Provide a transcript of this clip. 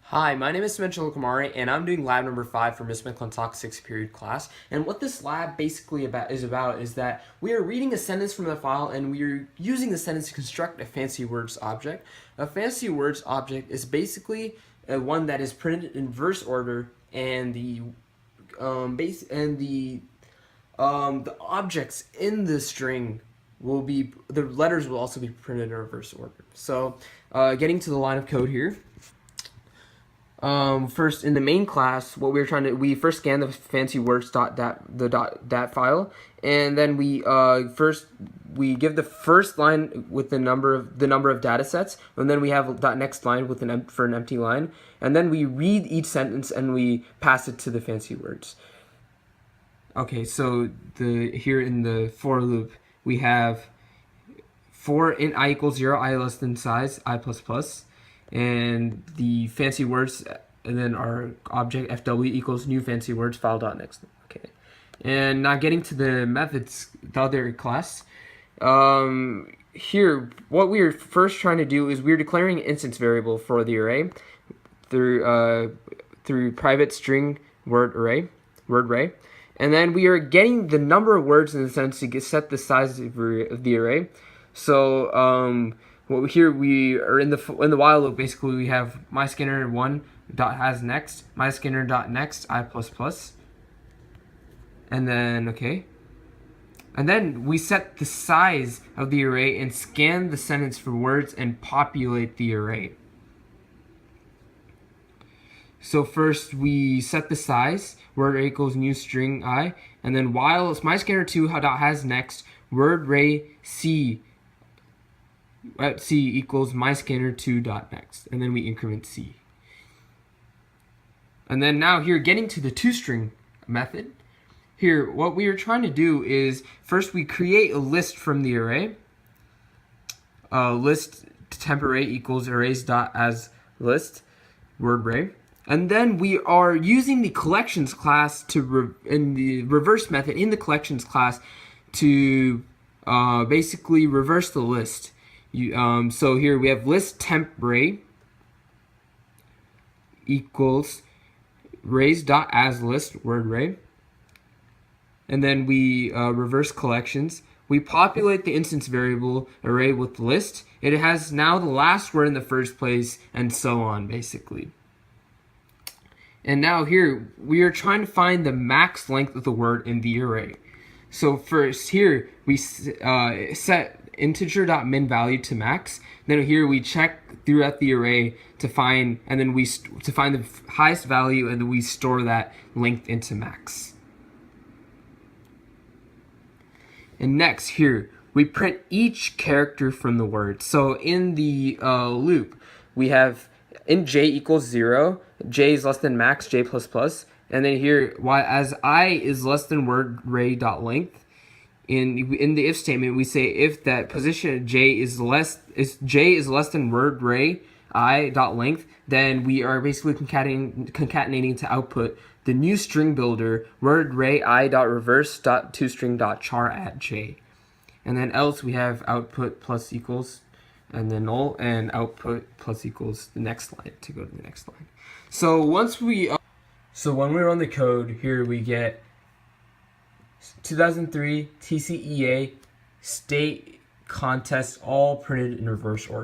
Hi, my name is SumedhChilakamarri, and I'm doing lab number 5 for Miss McClintock's 6th period class. And what this lab basically is that we are reading a sentence from the file and we are using the sentence to construct a fancy words object. A fancy words object is basically one that is printed in verse order, and the objects in the string will be, the letters will also be printed in reverse order. So, getting to the line of code here. First in the main class, what we first scan the fancy words dat file, and then we give the first line with the number of data sets, and then we have that next line with for an empty line, and then we read each sentence and we pass it to the fancy words. Okay, so here in the for loop we have for int I equals 0, I less than size, I plus plus, and the fancy words, and then our object fw equals new fancy words file.next. Okay, and now getting to the methods, the other class. Here, what we are first trying to do is we're declaring an instance variable for the array through private string word array, and then we are getting the number of words in the sentence to set the size of the array. So here we are in the while loop. Basically, we have myscanner1 dot has next, myscanner dot next I plus plus, and then and then we set the size of the array and scan the sentence for words and populate the array. So first we set the size, word array equals new string I, and then while myscanner2 dot has next, word array c at c equals myscanner2 dot next, and then we increment c. And then now here, getting to the toString method, here what we are trying to do is first we create a list from the array. List temp array equals arrays dot as list word array, and then we are using the collections class in the reverse method in the collections class to basically reverse the list. So here we have list temp array equals arrays dot as list word array, and then we reverse collections. We populate the instance variable array with list. It has now the last word in the first place, and so on basically. And now here we are trying to find the max length of the word in the array. So first here we set integer.min value to max. Then here we check throughout the array to find, and then to find the highest value, and then we store that length into max. And next here we print each character from the word. So in the loop we have int j equals 0, j is less than max, j plus plus, and then here as I is less than word array dot length. In the if statement, we say if that position j is less than word array I dot length, then we are basically concatenating to output the new string builder word array I dot reverse dot toString dot char at j, and then else we have output plus equals, and then null, and output plus equals the next line to go to the next line. So when we run the code here, we get 2003 TCEA state contest all printed in reverse order.